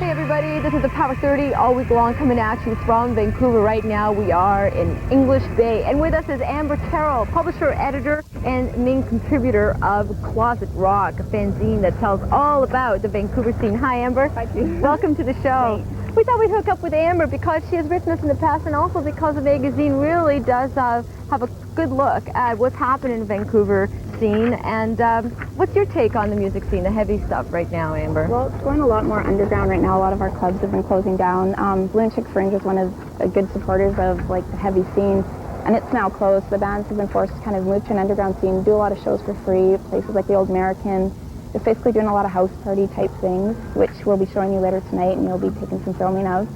Hey everybody, this is the Power 30 all week long coming at you from Vancouver. Right now we are in English Bay, and with us is Amber Carroll, publisher, editor, and main contributor of Closet Rock, a fanzine that tells all about the Vancouver scene. Hi Amber. Hi, Steve. Welcome to the show. Thanks. We thought we'd hook up with Amber because she has written us in the past, and also because the magazine really does have a good look at what's happening in the Vancouver scene. And what's your take on the music scene, the heavy stuff right now, Amber? Well, it's going a lot more underground right now. A lot of our clubs have been closing down. Blue and Chick Fringe is one of the good supporters of like the heavy scene, and it's now closed. The bands have been forced to kind of move to an underground scene, do a lot of shows for free, places like the Old American. They're basically doing a lot of house party type things, which we'll be showing you later tonight, and you'll be taking some filming of.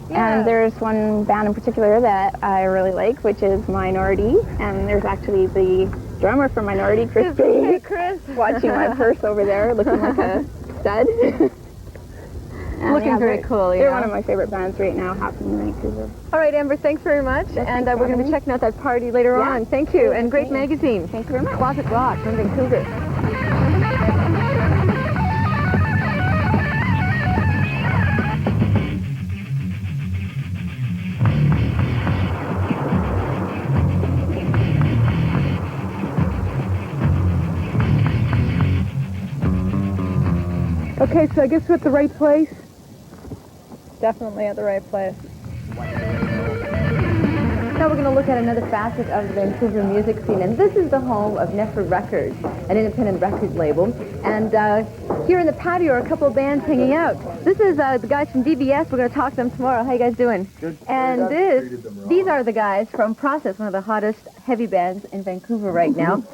Yeah. And there's one band in particular that I really like, which is Minority, and there's actually the drummer for Minority, Chris B. Hey, Chris. Watching my purse over there, looking like a stud. Looking yeah, very cool, They're one of my favorite bands right now, happening in Vancouver. All right, Amber, thanks very much. And we're going to be checking out that party later on. Thank you. And great magazine. Thank you very much. Closet Rock from Vancouver. Okay, so I guess we're at the right place. Definitely at the right place. Now we're going to look at another facet of the Vancouver music scene, and this is the home of Nefer Records, an independent record label. And here in the patio are a couple of bands hanging out. This is the guys from DBS. We're going to talk to them tomorrow. How you guys doing? Good. And these are the guys from Process, one of the hottest heavy bands in Vancouver right now.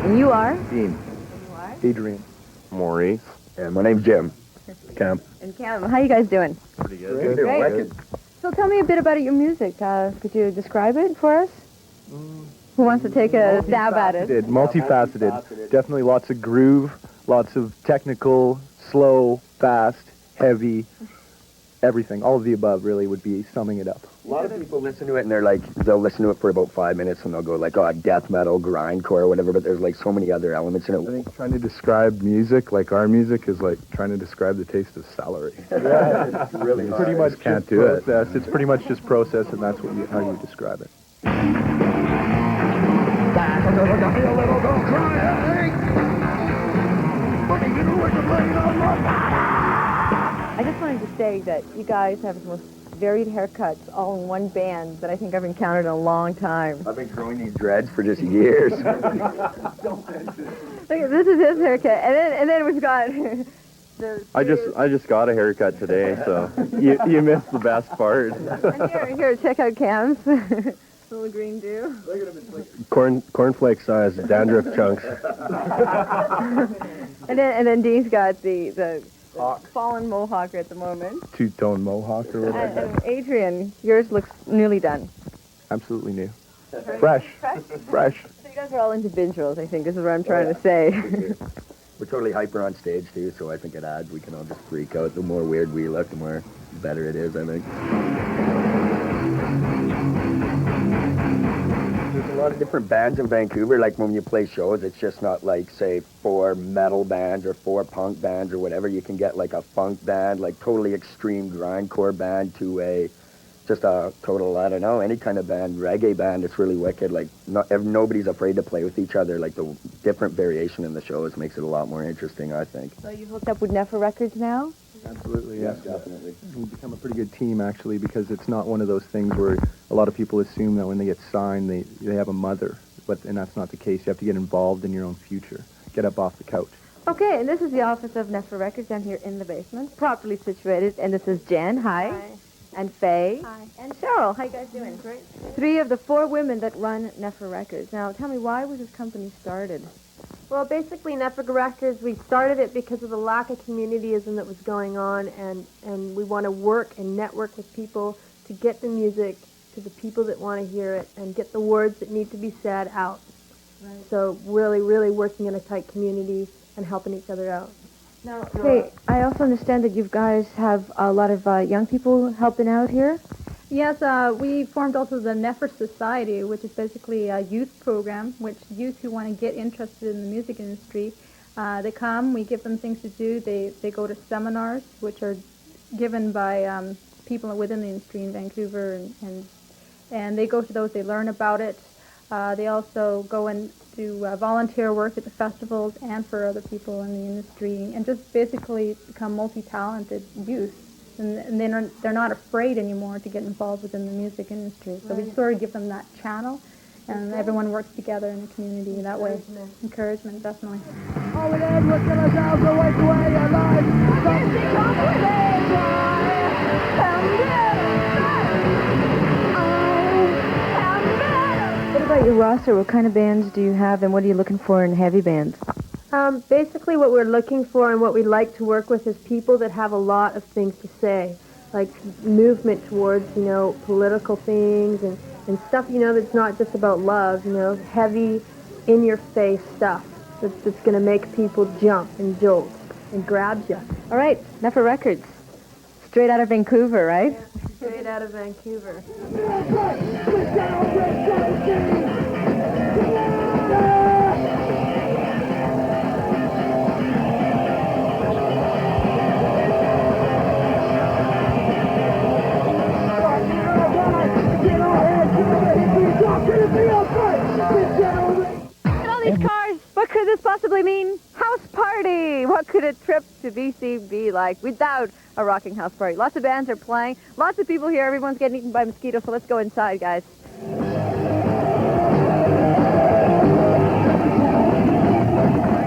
And you are? Dean. You are? Adrian. Maurice. And my name's Jim. Cam. And Cam. How you guys doing? Pretty good. Great. So tell me a bit about your music. Could you describe it for us? Who wants to take a stab at it? Multifaceted. Definitely lots of groove, lots of technical, slow, fast, heavy, everything. All of the above really would be summing it up. A lot of people listen to it and they're like, they'll listen to it for about 5 minutes and they'll go like, oh, death metal, grindcore, or whatever, but there's like so many other elements in I it. think trying to describe music, like our music, is like trying to describe the taste of celery. Yeah, it's really hard. Pretty much can't do it. It's pretty much just process, and that's what how you describe it. I just wanted to say that you guys have the most varied haircuts all in one band that I think I've encountered in a long time. I've been growing these dreads for just years. Look, this is his haircut, and then we've got I just got a haircut today, so you missed the best part. and here, check out Cam's little green do. Cornflake size dandruff chunks. And then Dean's got the fallen mohawk at the moment. Two-tone mohawk or whatever. And Adrian, yours looks newly done. Absolutely new. Fresh. Fresh. So you guys are all individuals, I think, this is what I'm trying to say. We're totally hyper on stage, too, so I think it adds. We can all just freak out. The more weird we look, the more better it is, I think. There's a lot of different bands in Vancouver. Like, when you play shows, it's just not like, say, 4 metal bands or 4 punk bands or whatever. You can get, like, a funk band, like, totally extreme grindcore band to just a total, I don't know, any kind of band, reggae band. It's really wicked. Like, nobody's afraid to play with each other. Like, the different variation in the shows makes it a lot more interesting, I think. So you've hooked up with Nefer Records now? Absolutely, yes. Definitely. We've become a pretty good team, actually, because it's not one of those things where a lot of people assume that when they get signed, they have a mother. And that's not the case. You have to get involved in your own future. Get up off the couch. Okay, and this is the office of Nefer Records down here in the basement, properly situated. And this is Jen, hi. Hi. And Faye. Hi. And Cheryl. How you guys doing? Great. 3 of the 4 women that run Nefer Records. Now, tell me, why was this company started? Well, basically, Nefer Records, we started it because of the lack of communityism that was going on, and we want to work and network with people to get the music to the people that want to hear it and get the words that need to be said out. Right. So really, really working in a tight community and helping each other out. Now, hey, I also understand that you guys have a lot of young people helping out here. Yes, we formed also the Nefer Society, which is basically a youth program, which youth who want to get interested in the music industry, they come, we give them things to do, they go to seminars, which are given by people within the industry in Vancouver, and they go to those, they learn about it. They also go and do volunteer work at the festivals and for other people in the industry, and just basically become multi-talented youth. And they're not afraid anymore to get involved within the music industry. So we sort of give them that channel, and everyone works together in the community that way. Encouragement, definitely. All it is, we're gonna have to wake away your What about your roster? What kind of bands do you have, and what are you looking for in heavy bands? Basically what we're looking for and what we like to work with is people that have a lot of things to say, like movement towards, political things and stuff, that's not just about love, heavy, in-your-face stuff that's going to make people jump and jolt and grab you. All right, Nefer Records. Straight out of Vancouver, right? Straight out of Vancouver. All these cars, what could this possibly mean? House party! What could a trip to BC be like without a rocking house party? Lots of bands are playing, lots of people here, everyone's getting eaten by mosquitoes, so let's go inside, guys.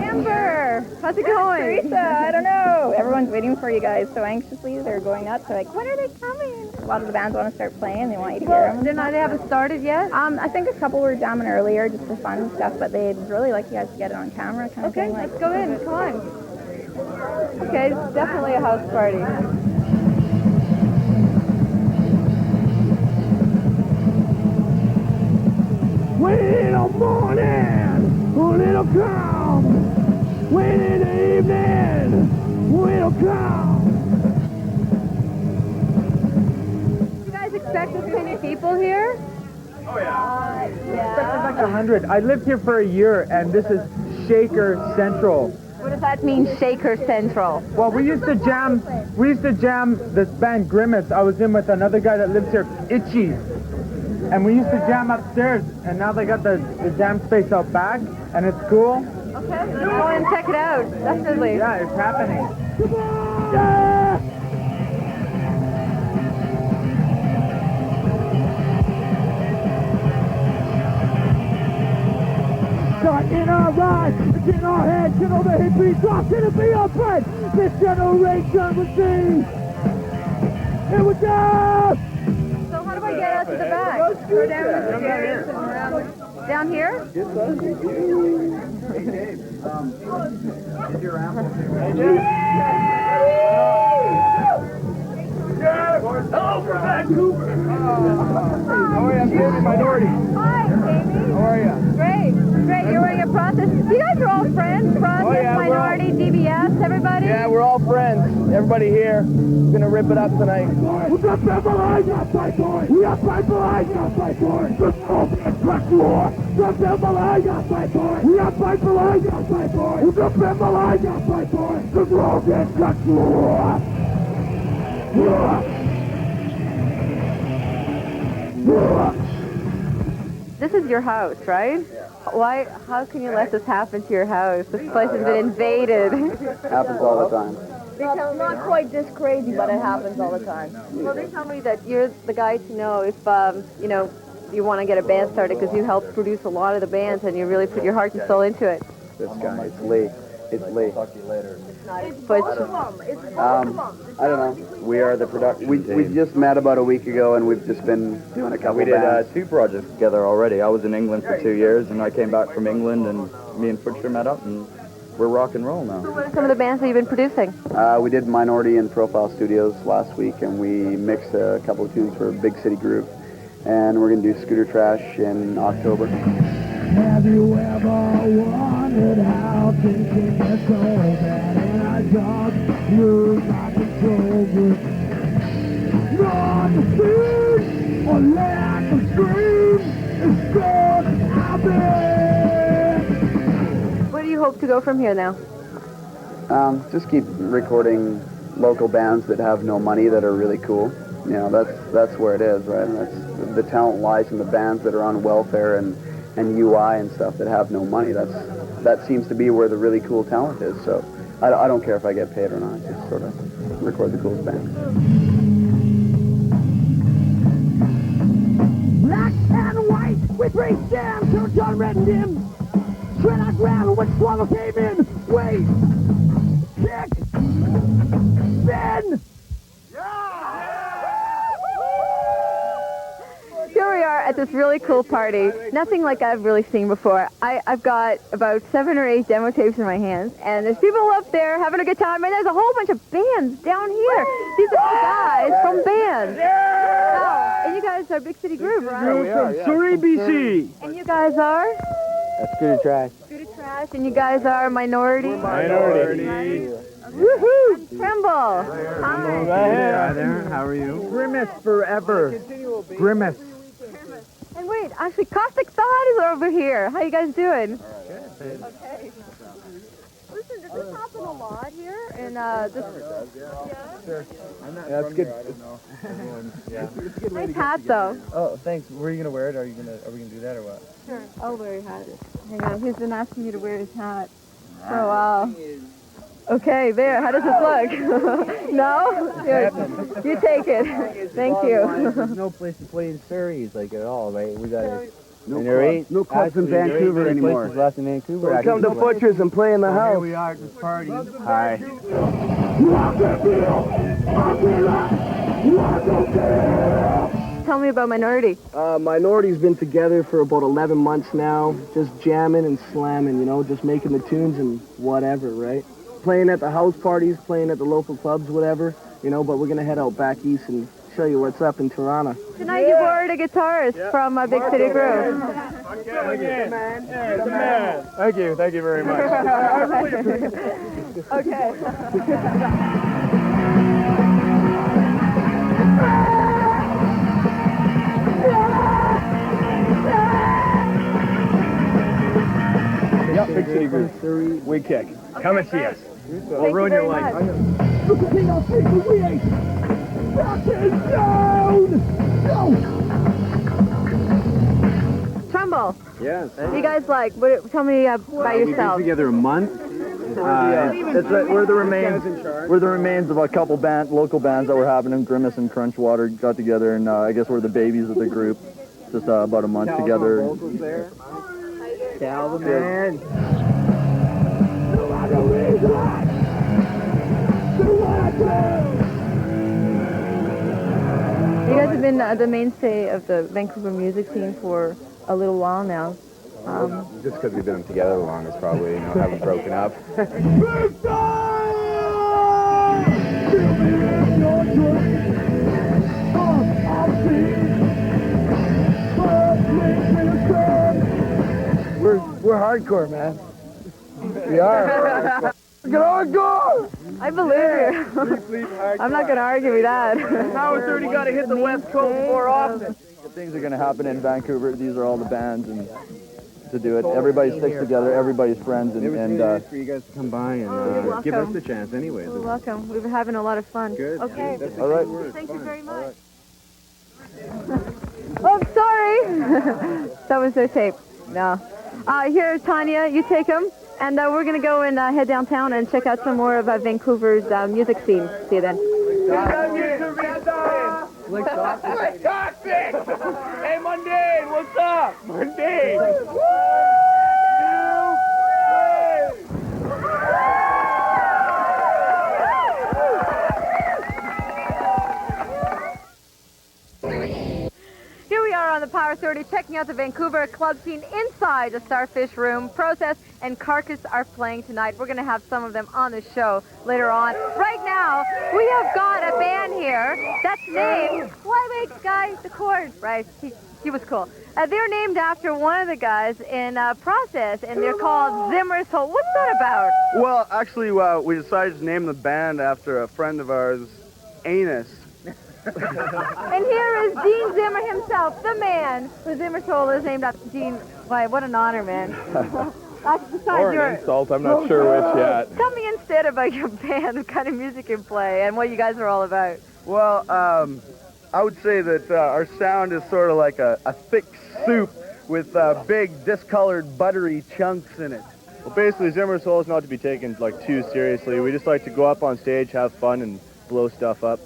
Amber, how's it going? Teresa, I don't know. Everyone's waiting for you guys so anxiously. They're going nuts. They're like, when are they coming? A lot of the bands want to start playing. They want you to hear them. They haven't started yet? I think a couple were jamming earlier just for fun and stuff, but they'd really like you guys to get it on camera kind of Okay, thing. Like, let's go in. Come on. Okay, it's definitely a house party. When it'll morning, when it'll come, when in the evening, when it'll come. Do you guys expect this many people here? There's like 100. I lived here for a year, and this is Shaker Central. What does that mean, Shaker Central? Well, we used to jam this band Grimace. I was in with another guy that lives here, Itchy. And we used to jam upstairs, and now they got the jam space out back, and it's cool. Okay, let's go and check it out. Definitely. Yeah, it's happening. Start in our eyes, it's in our heads, and over here be talk, it'll be our friend. This generation will see. Here we go! So how do I get out to the back? Go down the stairs and around. Down here? Yes, sir. Hey, Dave. Is your amp? Hey, Dave. Hello from Vancouver! How are you? I'm Jamie Minority. Hi, Jamie. How are you? Great. You're running a process. You guys are all friends. Process, yeah, Minority, DBS, everybody? Yeah, we're all friends. Everybody here. We're gonna rip it up tonight. We got people eyes on fight for it. We got people eyes on fight for it. Just open and crack war. Got people eyes on fight for it. We got people eyes on fight for it. We got people eyes on fight for it. Just open and crack war. This is your house, right? Why? How can you let this happen to your house? This place has been invaded. Happens all the time. It's not quite this crazy, but it happens all the time. Well, they tell me that you're the guy to know if, you want to get a band started because you helped produce a lot of the bands and you really put your heart and soul into it. This guy, it's Lee. It's Lee. Talk to you later. But I don't know. We are the production. We just met about a week ago, and we've just been doing a couple. We did bands. 2 projects together already. I was in England for 2 years, and I came back from England, and me and Butcher met up, and we're rock and roll now. what are some of the bands that you've been producing? We did Minority in Profile Studios last week, and we mixed a couple of tunes for Big City Group, and we're going to do Scooter Trash in October. Have you ever wondered how thinking is so bad in a job you're not control with? Not the A lack of dreams is gone happen. Where do you hope to go from here now? Just keep recording local bands that have no money that are really cool. You know, that's where it is, right? And that's the talent lies in the bands that are on welfare and UI and stuff that have no money. That seems to be where the really cool talent is. So I don't care if I get paid or not. Just sort of record the coolest bands. Black and white, we break jam till John red and dim. Tread on ground when swallow came in. Wait, kick, spin. Here we are at this really cool party. Nothing like I've really seen before. I've got about 7 or 8 demo tapes in my hands, and there's people up there having a good time, and there's a whole bunch of bands down here. These are guys from bands. Oh, and you guys are Big City Groove, right? From Surrey, BC. And you guys are? Scooter Trash. Scooter Trash, and you guys are Minority? Minority. Woohoo! Tremble. Hi. Hi there, how are you? Grimace forever. Grimace. And wait, actually, Caustic Thought is over here. How you guys doing? Good. Okay. Listen, does this happen a lot here? And this. Sure. Yeah, that's good. Nice hat, though. Oh, thanks. Where are you gonna wear it? Are we gonna do that or what? Sure. I'll wear your hat. Hang on. He's been asking me to wear his hat for a while. Okay, there. How does this look? No? Here, you take it. Thank you. There's no place to play in Surrey, like at all, right? We got No clubs in Vancouver anymore. Left in Vancouver. Come to Butcher's and play in the house. Here we are at this party. Hi. Tell me about Minority. Minority's been together for about 11 months now, just jamming and slamming, you know, just making the tunes and whatever, right? Playing at the house parties, playing at the local clubs, whatever, you know, but we're going to head out back east and show you what's up in Toronto. Tonight you borrowed a guitarist from Big City Groove. Thank you very much. Okay. Yep, Big City Groove. We kick. Come and see us. We'll ruin your life. Look at me, I'll take the way. Rockin' down! Go! Trumbull. Yes. You guys like? Tell me about yourself. Together a month. We're the remains of a couple local bands that were happening. Grimace and Crunchwater got together, and I guess we're the babies of the group. Just about a month together. Cal the man. You guys have been the mainstay of the Vancouver music scene for a little while now. Just because we've been together the longest, probably, you know, haven't broken up. We're hardcore, man. We are. Get hardcore! I believe you. I'm not going to argue with that. Power 30 got to hit the West Coast more often. Things are going to happen in Vancouver. These are all the bands, and to do it, everybody sticks together. Everybody's friends, and for you guys to come by and give us the chance, anyways. You're welcome. We've been having a lot of fun. Good. Okay. all right. Thank you very much. Oh, sorry. That was their tape. No. Here, Tanya, you take them. And we're going to go and head downtown and check out some more of Vancouver's music scene. See you then. Toxic! Hey, Mundane, what's up? Mundane! Here we are on the Power 30 checking out the Vancouver club scene inside the Starfish Room. Process and Carcass are playing tonight. We're going to have some of them on the show later on. Right now, we have got a band here that's named... Wait, guy, the chord. Right, he was cool. They're named after one of the guys in Process, and they're called Zimmer's Hole. What's that about? Well, actually, we decided to name the band after a friend of ours, Anus. And here is Gene Zimmer himself, the man whose Zimmer Soul is named after Gene. Why, what an honor, man. Or an insult, I'm not sure which yet. Tell me instead about your band, the kind of music you play, and what you guys are all about. Well, I would say that our sound is sort of like a thick soup with big discolored buttery chunks in it. Well, basically, Zimmer Soul is not to be taken like too seriously. We just like to go up on stage, have fun, and blow stuff up.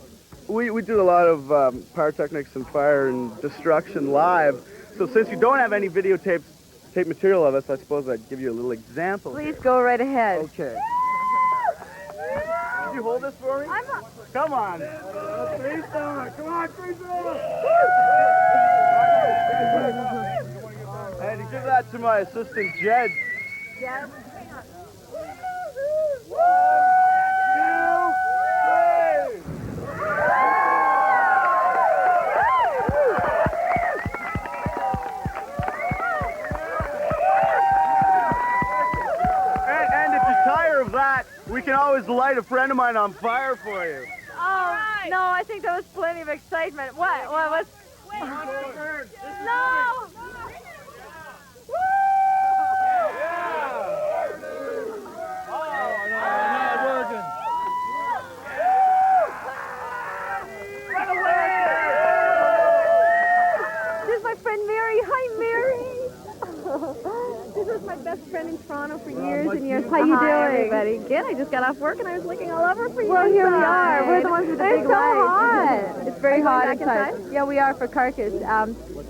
We do a lot of pyrotechnics and fire and destruction live. So since you don't have any videotape material of us, I suppose I'd give you a little example. Please go right ahead. Okay. Did you hold this for me? Come on. Three-star. Come on, three-star. I had to give that to my assistant, Jed. Yes. And if you're tired of that, we can always light a friend of mine on fire for you. Oh, no, I think that was plenty of excitement. What was... Wait, no! This is my friend Mary. Hi, Mary. This is my best friend in Toronto for years and years. How you doing? Everybody. Good. I just got off work and I was looking all over for you. Well, here we are. We're the ones with the big so lights. hot. It's very hot back inside. inside? Yeah, we are for Carcass.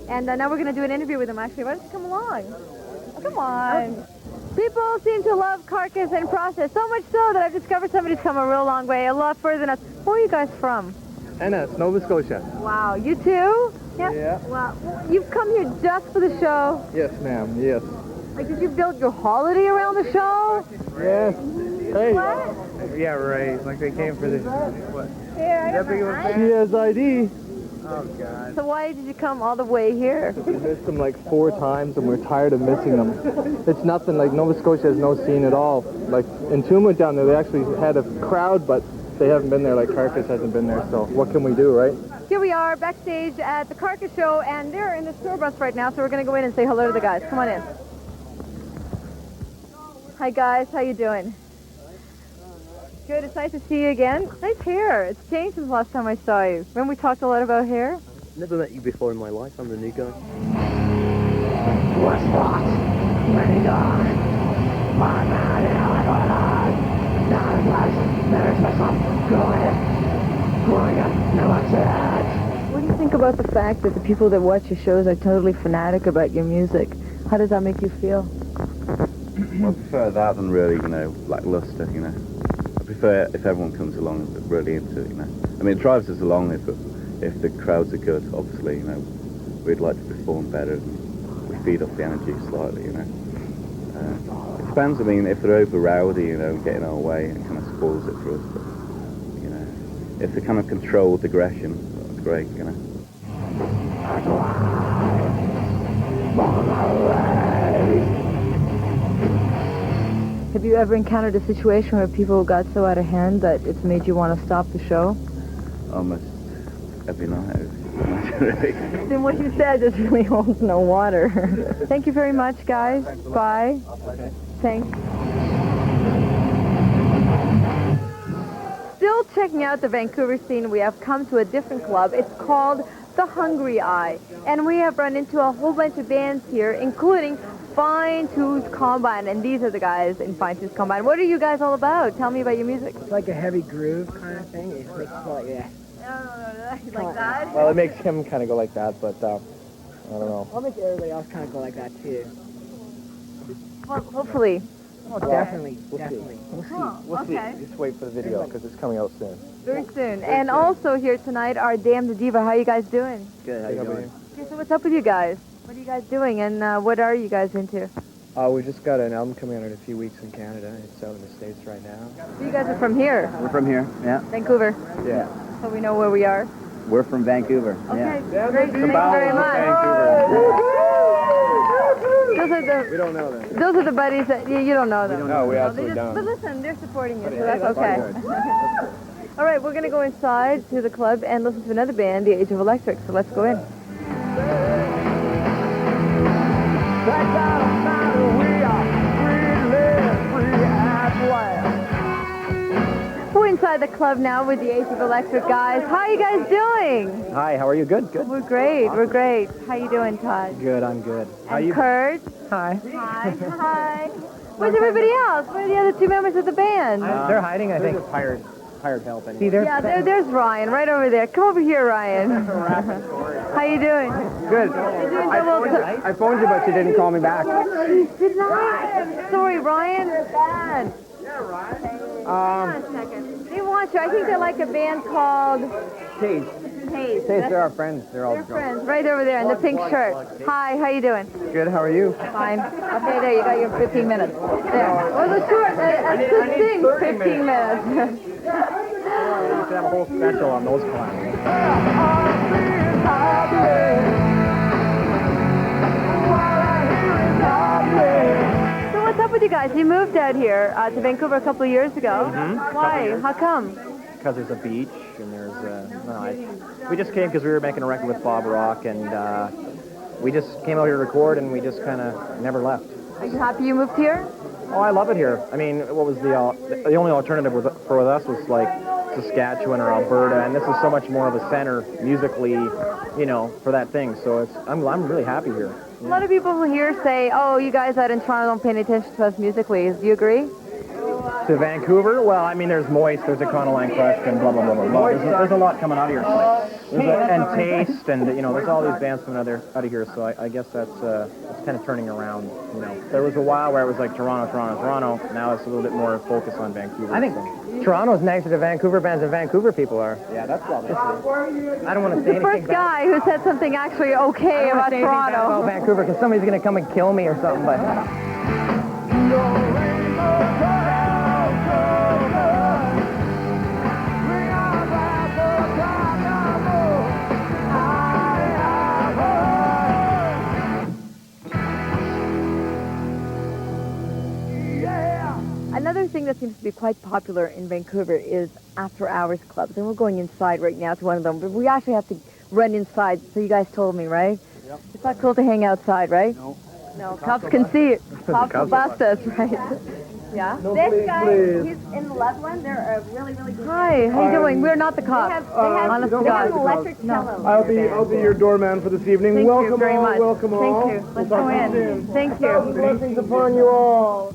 And now we're going to do an interview with them, actually. Why don't you come along? Come on. People seem to love Carcass and Process, so much so that I've discovered somebody's come a real long way, a lot further than us. Where are you guys from? Ennis, Nova Scotia. Wow, you too? Yeah. Wow. You've come here just for the show? Yes, ma'am, yes. Like, did you build your holiday around the show? Yes. Hey. What? Yeah, right. Like they came for this. What? Here, I That big of a fan? She has ID. Oh, God. So why did you come all the way here? We missed them like 4 times and we're tired of missing them. It's nothing, like Nova Scotia has no scene at all. Like in Tumut down there, they actually had a crowd, but they haven't been there like Carcass hasn't been there, so what can we do, right? Here we are backstage at the Carcass show, and they're in the tour bus right now, so we're going to go in and say hello to the guys. Come on in. Hi, guys. How you doing? Good. It's nice to see you again. Nice hair. It's changed since last time I saw you. Remember we talked a lot about hair? Never met you before in my life. I'm the new guy. What do you think about the fact that the people that watch your shows are totally fanatic about your music? How does that make you feel? Well, I prefer that than really, lackluster, I prefer if everyone comes along really into it, I mean, it drives us along if the crowds are good, obviously, we'd like to perform better and we feed off the energy slightly, It depends, I mean, if they're over rowdy, and getting our way, it kind of spoils it for us, but, if they kind of controlled aggression, that's great, Have you ever encountered a situation where people got so out of hand that it's made you want to stop the show? Almost every night. Then what you said just really holds no water. Thank you very much, guys. Bye. Thanks. Still checking out the Vancouver scene, we have come to a different club. It's called The Hungry Eye. And we have run into a whole bunch of bands here, including Fine Tooth Combine. And these are the guys in Fine Tooth Combine. What are you guys all about? Tell me about your music. It's like a heavy groove kind of thing. It's like that. Like that? Well, it makes him kind of go like that, but I don't know. I'll make everybody else kind of go like that too. Well, hopefully. Oh, definitely. We'll definitely. We'll see. Oh, We'll okay. see. Just wait for the video because it's coming out soon. Very soon. And also here tonight are Damn the Diva. How you guys doing? Good, how you doing? Okay, so what's up with you guys? What are you guys doing, and what are you guys into? We just got an album coming out in a few weeks in Canada. It's out in the States right now. So you guys are from here? We're from here, yeah. Vancouver. Yeah. So we know where we are. We're from Vancouver, Okay, yeah. great. Thank you very much. Those are the, We don't know them. those are the buddies that you don't know them. No, we They absolutely just, don't. but listen, they're supporting you, so Hey, that's that's okay. All right, we're going to go inside to the club and listen to another band, The Age of Electric. So let's go in. We're inside the club now with the Age of Electric guys. How are you guys doing? Hi, how are you? Good, good. We're great, we're great. How you doing, Todd? Good, I'm good. How And you? Kurt? Hi. Hi, hi. Where's everybody else? Where are the other two members of the band? They're hiding, I think. Hired help. Anyway. See, There's Ryan, right over there. Come over here, Ryan. How you doing? Good. You're doing double I phoned you, but you didn't call me back. Did not. Sorry, Ryan. Band. Hang on a second. They want you. I think they like a band called Taste. Taste. They're our friends. They're all They're friends. Right over there in the pink shirt. Hi, how you doing? good. How are you? Fine. Okay, there, you got your 15 minutes. There. Well, the short, succinct 15 minutes. We should have a whole special on those clients. So what's up with you guys? You moved out here to Vancouver a couple of years ago. Why? How come? Because there's a beach and there's we just came because we were making a record with Bob Rock and we just came out here to record and we just kind of never left. Are you happy you moved here? Oh, I love it here. I mean, what was the only alternative for us was like Saskatchewan or Alberta, and this is so much more of a center musically, you know, for that thing. So I'm really happy here. A lot of people here say, oh, you guys out in Toronto don't pay any attention to us musically. Do you agree? To Vancouver? Well, I mean, there's Moist, there's Econoline Crush, and blah, blah, blah, blah, blah. There's a lot coming out of here. And Taste, and, you know, there's all these bands coming out of here, so I guess that's kind of turning around, you know. There was a while where it was like Toronto, Toronto, Toronto. Now it's a little bit more focused on Vancouver. I think Toronto's nicer to Vancouver bands than Vancouver people are. Yeah, that's probably true. I don't want to say The first anything guy who said something actually okay about Toronto. about Vancouver because somebody's going to come and kill me or something, but... Another thing that seems to be quite popular in Vancouver is after-hours clubs, and we're going inside right now to one of them, but we actually have to run inside, so you guys told me, right? Yep. It's not cool to hang outside, right? No. No, cops can see it. Cops will bust us, right? Yeah? This guy, he's in the left one. They're a really, really good... Hi, how you doing? We're not the cops. They have an electric cello. I'll be your doorman for this evening. Thank welcome you very all, much. welcome all. Thank you. Let's go in. Thank you. Blessings upon you all.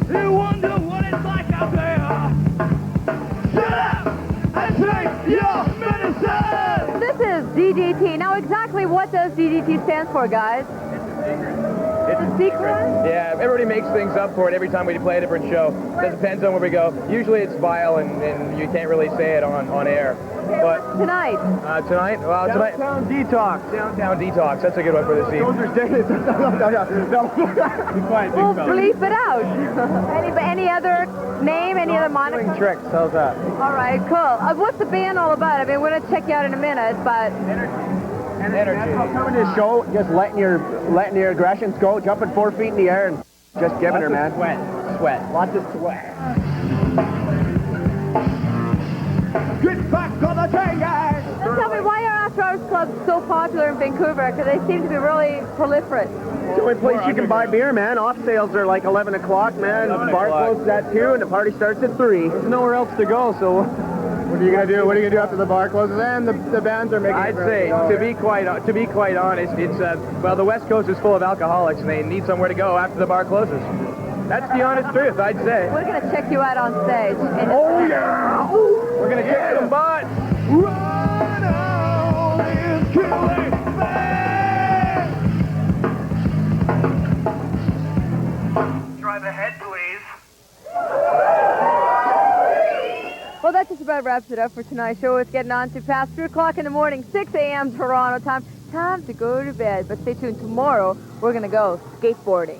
You wonder what it's like out there. Shut up and take your medicine. This is DDT. Now, exactly what does DDT stand for, guys? It's a secret? Yeah, everybody makes things up for it every time we play a different show. It depends on where we go. Usually it's vile and you can't really say it on air. But tonight? Tonight? Well, tonight... Downtown Detox. Downtown Detox. That's a good one for this evening. Those are days. No. Be quiet, big Well, fella. bleep it out. any other name, any other moniker? Doing tricks, how's that? All right, cool. What's the band all about? I mean, we're going to check you out in a minute, but... Energy. Coming to the show, just letting your aggressions go, jumping 4 feet in the air and just giving her, man. Sweat. Lots of sweat. Get back on the train, guys. Just tell me, why are after-hours clubs so popular in Vancouver? Because they seem to be really proliferate. It's the only place you can buy beer, man. Off sales are like 11 o'clock, man. Bar closes at 2 and the party starts at 3. There's nowhere else to go, so... What are you gonna do? What are you gonna do after the bar closes? And the bands are making. I'd say, to be quite honest, it's well, the West Coast is full of alcoholics, and they need somewhere to go after the bar closes. That's the honest truth, I'd say. We're going to check you out on stage. Oh yeah! We're gonna kick some butt. Run on is killing me. Try the head, please. Well, that just about wraps it up for tonight's show. It's getting on to past 3 o'clock in the morning, 6 a.m. Toronto time. Time to go to bed. But stay tuned. Tomorrow, we're going to go skateboarding.